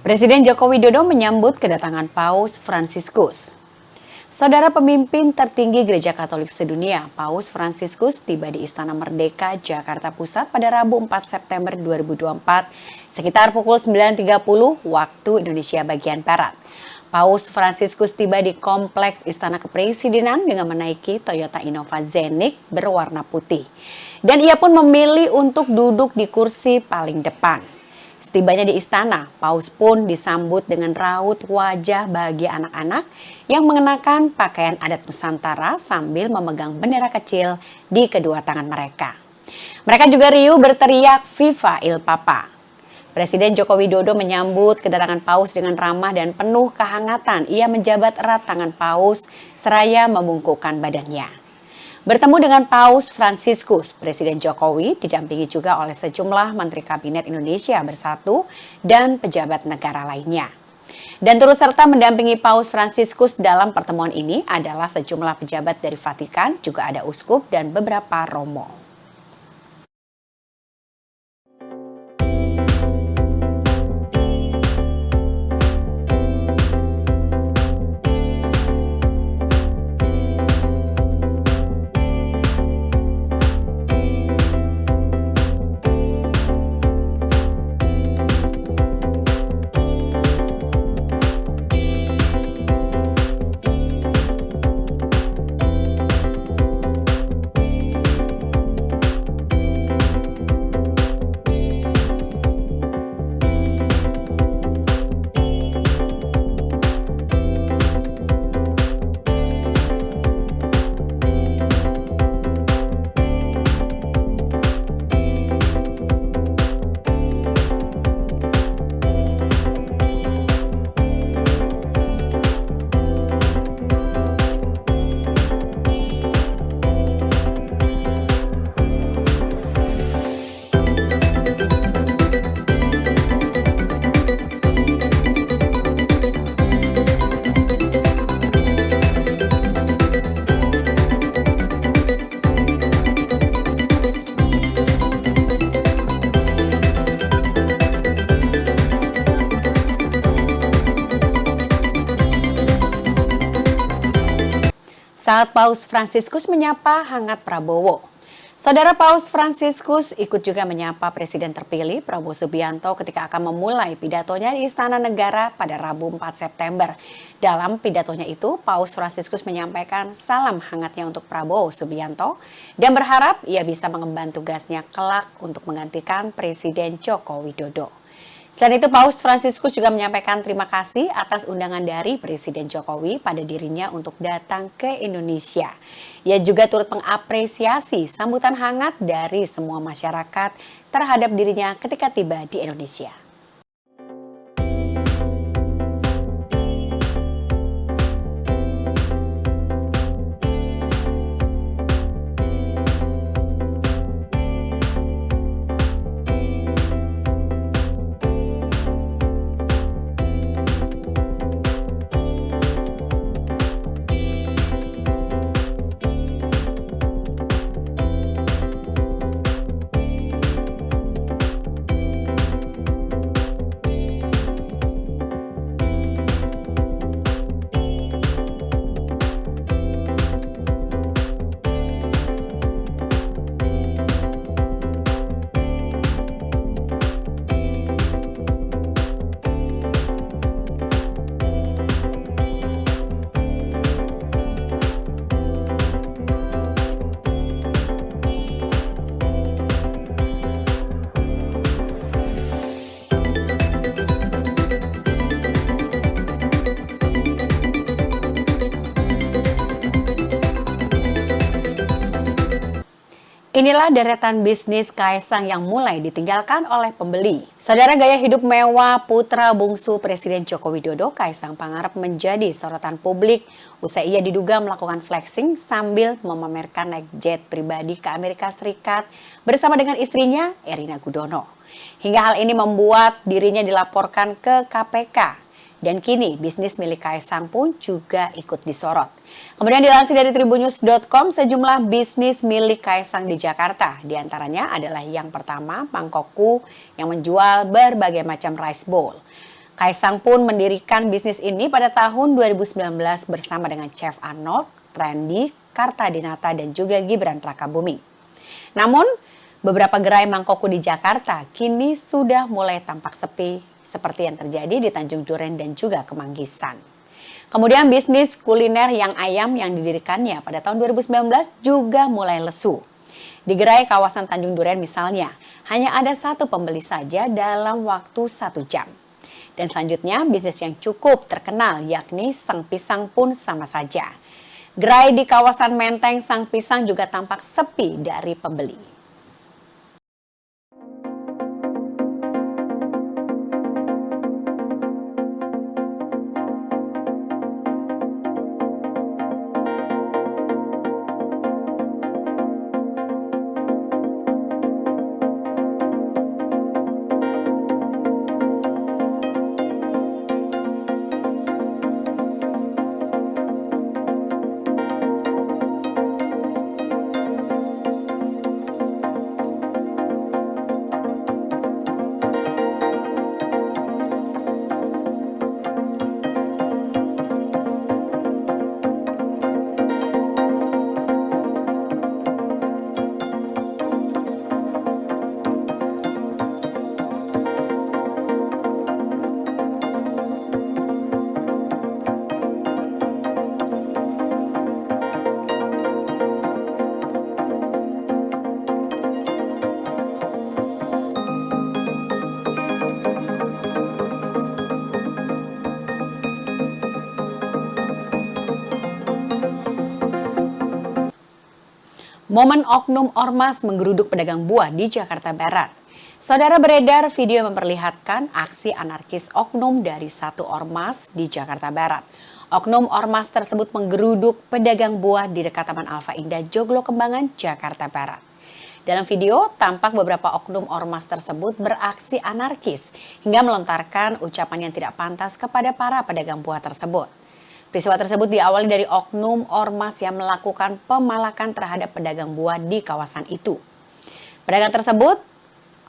Presiden Joko Widodo menyambut kedatangan Paus Fransiskus. Saudara pemimpin tertinggi Gereja Katolik sedunia, Paus Fransiskus tiba di Istana Merdeka, Jakarta Pusat pada Rabu 4 September 2024 sekitar pukul 9.30 waktu Indonesia bagian Barat. Paus Fransiskus tiba di Kompleks Istana Kepresidenan dengan menaiki Toyota Innova Zenith berwarna putih. Dan ia pun memilih untuk duduk di kursi paling depan. Setibanya di istana, Paus pun disambut dengan raut wajah bahagia anak-anak yang mengenakan pakaian adat Nusantara sambil memegang bendera kecil di kedua tangan mereka. Mereka juga riuh berteriak Viva il Papa. Presiden Joko Widodo menyambut kedatangan Paus dengan ramah dan penuh kehangatan. Ia menjabat erat tangan Paus seraya membungkukkan badannya. Bertemu dengan Paus Fransiskus, Presiden Jokowi didampingi juga oleh sejumlah Menteri Kabinet Indonesia Bersatu dan pejabat negara lainnya. Dan turut serta mendampingi Paus Fransiskus dalam pertemuan ini adalah sejumlah pejabat dari Vatikan, juga ada uskup dan beberapa romo. Saat Paus Fransiskus menyapa hangat Prabowo. Saudara Paus Fransiskus ikut juga menyapa Presiden terpilih Prabowo Subianto ketika akan memulai pidatonya di Istana Negara pada Rabu 4 September. Dalam pidatonya itu, Paus Fransiskus menyampaikan salam hangatnya untuk Prabowo Subianto dan berharap ia bisa mengemban tugasnya kelak untuk menggantikan Presiden Joko Widodo. Selain itu, Paus Fransiskus juga menyampaikan terima kasih atas undangan dari Presiden Jokowi pada dirinya untuk datang ke Indonesia. Ia juga turut mengapresiasi sambutan hangat dari semua masyarakat terhadap dirinya ketika tiba di Indonesia. Inilah deretan bisnis Kaisang yang mulai ditinggalkan oleh pembeli. Saudara, gaya hidup mewah putra bungsu Presiden Joko Widodo, Kaisang Pangarep menjadi sorotan publik usai ia diduga melakukan flexing sambil memamerkan naik jet pribadi ke Amerika Serikat bersama dengan istrinya Erina Gudono. Hingga hal ini membuat dirinya dilaporkan ke KPK. Dan kini bisnis milik Kaisang pun juga ikut disorot. Kemudian dilansir dari tribunnews.com, sejumlah bisnis milik Kaisang di Jakarta. Di antaranya adalah yang pertama, Mangkokku yang menjual berbagai macam rice bowl. Kaisang pun mendirikan bisnis ini pada tahun 2019 bersama dengan Chef Arnold, Randy Kartadinata, dan juga Gibran Rakabuming. Namun, beberapa gerai mangkoko di Jakarta kini sudah mulai tampak sepi seperti yang terjadi di Tanjung Duren dan juga Kemanggisan. Kemudian bisnis kuliner yang ayam yang didirikannya pada tahun 2019 juga mulai lesu. Di gerai kawasan Tanjung Duren misalnya, hanya ada satu pembeli saja dalam waktu 1 jam. Dan selanjutnya bisnis yang cukup terkenal yakni Sang Pisang pun sama saja. Gerai di kawasan Menteng Sang Pisang juga tampak sepi dari pembeli. Momen oknum ormas menggeruduk pedagang buah di Jakarta Barat. Saudara, beredar video yang memperlihatkan aksi anarkis oknum dari satu ormas di Jakarta Barat. Oknum ormas tersebut menggeruduk pedagang buah di dekat Taman Alfa Indah, Joglo Kembangan, Jakarta Barat. Dalam video, tampak beberapa oknum ormas tersebut beraksi anarkis hingga melontarkan ucapan yang tidak pantas kepada para pedagang buah tersebut. Peristiwa tersebut diawali dari oknum ormas yang melakukan pemalakan terhadap pedagang buah di kawasan itu. Pedagang tersebut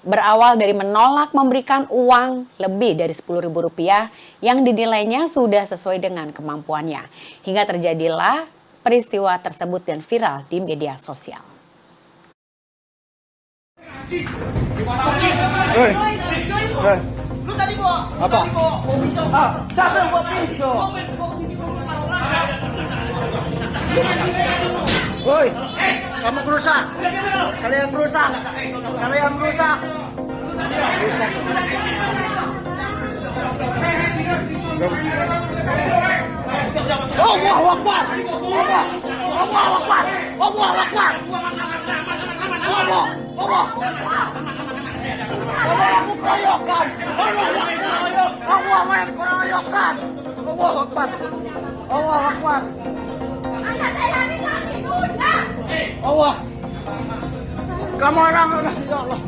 berawal dari menolak memberikan uang lebih dari Rp10.000 yang dinilainya sudah sesuai dengan kemampuannya. Hingga terjadilah peristiwa tersebut dan viral di media sosial. Lu tadi bawa apa? Bawa pisau. Siapa yang bawa pisau? Woi, kamu kerusak. Kalian kerusak. Kalian kerusak. Allahu Akbar. Allahu Akbar. Allahu Akbar. Allah. Allah mengeroyokan. Allah mengeroyokan. Allah Akbar. Allah Akbar. Allah. Kamu orang ya Allah.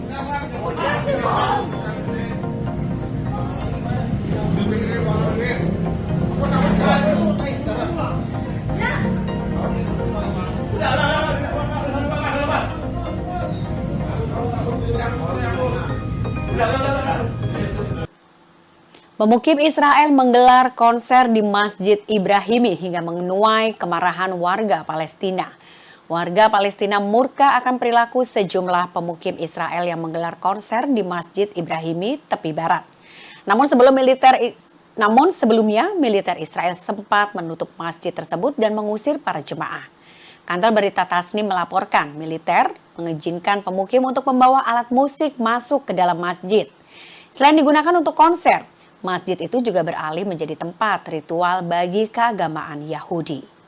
Pemukim Israel menggelar konser di Masjid Ibrahimi hingga menuai kemarahan warga Palestina. Warga Palestina murka akan perilaku sejumlah pemukim Israel yang menggelar konser di Masjid Ibrahimi tepi barat. Namun sebelumnya militer Israel sempat menutup masjid tersebut dan mengusir para jemaah. Kantor berita Tasnim melaporkan militer mengizinkan pemukim untuk membawa alat musik masuk ke dalam masjid. Selain digunakan untuk konser, masjid itu juga beralih menjadi tempat ritual bagi keagamaan Yahudi.